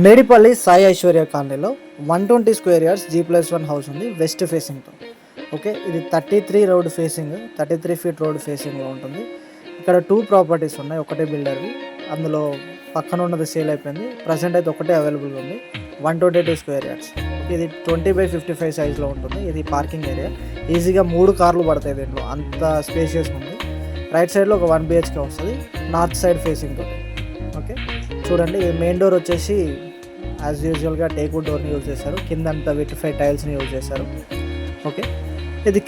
మేడిపల్లి సాయి ఐశ్వర్య కాలనీలో 120 square yards G+1 house ఉంది west ఫేసింగ్తో. Okay, ఇది 33 ఫీట్ రోడ్ ఫేసింగ్లో ఉంటుంది. ఇక్కడ 2 ప్రాపర్టీస్ ఉన్నాయి, ఒకటే బిల్డర్వి. అందులో పక్కన ఉన్నది సేల్ అయిపోయింది, ప్రజెంట్ అయితే ఒకటే అవైలబుల్గా ఉంది. 122 స్క్వేర్ యార్డ్స్. ఇది 20/55 సైజ్లో ఉంటుంది. ఇది పార్కింగ్ ఏరియా, ఈజీగా 3 కార్లు పడతాయి దీంట్లో, అంత స్పేషియస్ ఉంది. రైట్ సైడ్లో ఒక 1 BHK వస్తుంది, నార్త్ సైడ్ ఫేసింగ్తో. ఓకే, చూడండి, మెయిన్ డోర్ వచ్చేసి యాజ్ యూజువల్గా టేక్వుడ్ డోర్ని యూజ్ చేశారు, కింద అంతా విట్రిఫైడ్ టైల్స్ని యూజ్ చేశారు. ఓకే, ఇది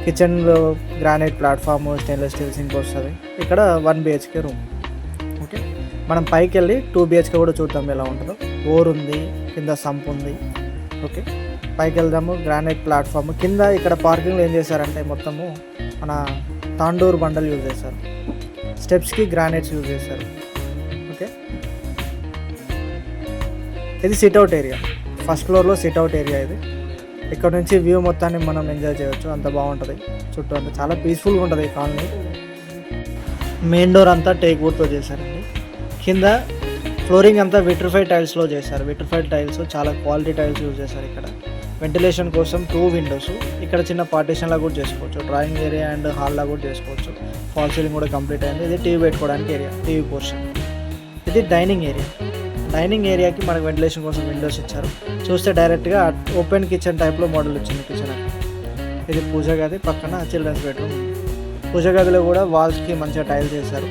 కిచెన్లో granite platform, stainless steel sync వస్తుంది. ఇక్కడ 1 BHK రూమ్. ఓకే, మనం పైకి వెళ్ళి 2 BHK కూడా చూద్దాం ఎలా ఉంటుందో. బోర్ ఉంది, కింద సంప్ ఉంది. ఓకే, పైకి వెళ్దాము. గ్రానైట్ ప్లాట్ఫామ్ కింద. ఇక్కడ పార్కింగ్లో ఏం చేశారంటే మొత్తము మన తాండూరు బండలు యూజ్ చేశారు, స్టెప్స్కి గ్రానైట్స్ యూజ్ చేశారు. ఓకే, ఇది సిట్అవుట్ ఏరియా, ఫస్ట్ ఫ్లోర్లో సిట్అవుట్ ఏరియా. ఇది ఇక్కడ నుంచి వ్యూ మొత్తాన్ని మనం ఎంజాయ్ చేయవచ్చు, అంత బాగుంటుంది. చుట్టూ అంతా చాలా పీస్ఫుల్గా ఉంటుంది ఈ కాలనీ. మెయిన్ డోర్ అంతా టేక్ వుడ్తో చేశారండి. కింద ఫ్లోరింగ్ అంతా విట్రిఫైడ్ టైల్స్లో చేశారు. విట్రిఫైడ్ టైల్స్ చాలా క్వాలిటీ టైల్స్ యూజ్ చేశారు. ఇక్కడ వెంటిలేషన్ కోసం 2 విండోస్. ఇక్కడ చిన్న పార్టీషన్లా కూడా చేసుకోవచ్చు, డ్రాయింగ్ ఏరియా అండ్ హాల్లా కూడా చేసుకోవచ్చు. ఫాల్ సీలింగ్ కూడా కంప్లీట్ అయింది. ఇది టీవీ పెట్టుకోవడానికి ఏరియా, టీవీ పోర్షన్. ఇది డైనింగ్ ఏరియా. డైనింగ్ ఏరియాకి మనకు వెంటిలేషన్ కోసం విండోస్ ఇచ్చారు. చూస్తే డైరెక్ట్గా ఓపెన్ కిచెన్ టైప్లో మోడల్ వచ్చింది కిచెన్. ఇది పూజ గది, పక్కన చిల్డ్రన్స్ బెడ్రూమ్. పూజ గదిలో కూడా వాల్స్కి మంచిగా టైల్స్ చేశారు.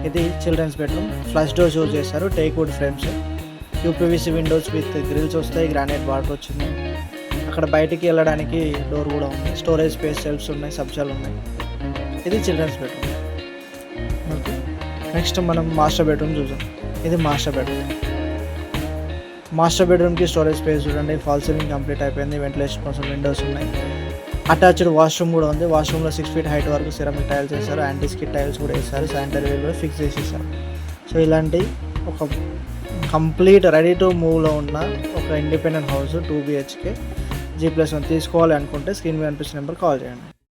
ఇది children's bedroom, flush doors use చేశారు, teakwood frames, UPVC windows with grills వస్తాయి, గ్రానైట్ బార్డర్ వచ్చింది. అక్కడ బయటికి వెళ్ళడానికి డోర్ కూడా ఉంది, స్టోరేజ్ స్పేస్, సెల్ఫ్స్ ఉన్నాయి, సబ్జాలు ఉన్నాయి. ఇది చిల్డ్రన్స్ బెడ్రూమ్. ఓకే, నెక్స్ట్ మనం మాస్టర్ బెడ్రూమ్ చూద్దాం. ఇది మాస్టర్ బెడ్రూమ్. మాస్టర్ బెడ్రూమ్కి స్టోరేజ్ స్పేస్ చూడండి, ఫాల్ సీలింగ్ కంప్లీట్ అయిపోయింది, వెంటిలేషన్ కోసం విండోస్ ఉన్నాయి. అటాచ్డ్ వాష్రూమ్ కూడా ఉంది. వాష్రూమ్లో 6 feet హైట్ వరకు సిరమిక్ టైల్స్ వేశారు, యాంటీ స్కిడ్ టైల్స్ కూడా వేశారు, శానిటరీ వేర్ కూడా ఫిక్స్ చేసేసారు. సో ఇలాంటి ఒక కంప్లీట్ రెడీ టు మూవ్లో ఉన్న ఒక ఇండిపెండెంట్ హౌస్ 2 BHK G+1 తీసుకోవాలి అనుకుంటే స్క్రీన్ మీద అనిపిస్తున్న నెంబర్ కాల్ చేయండి.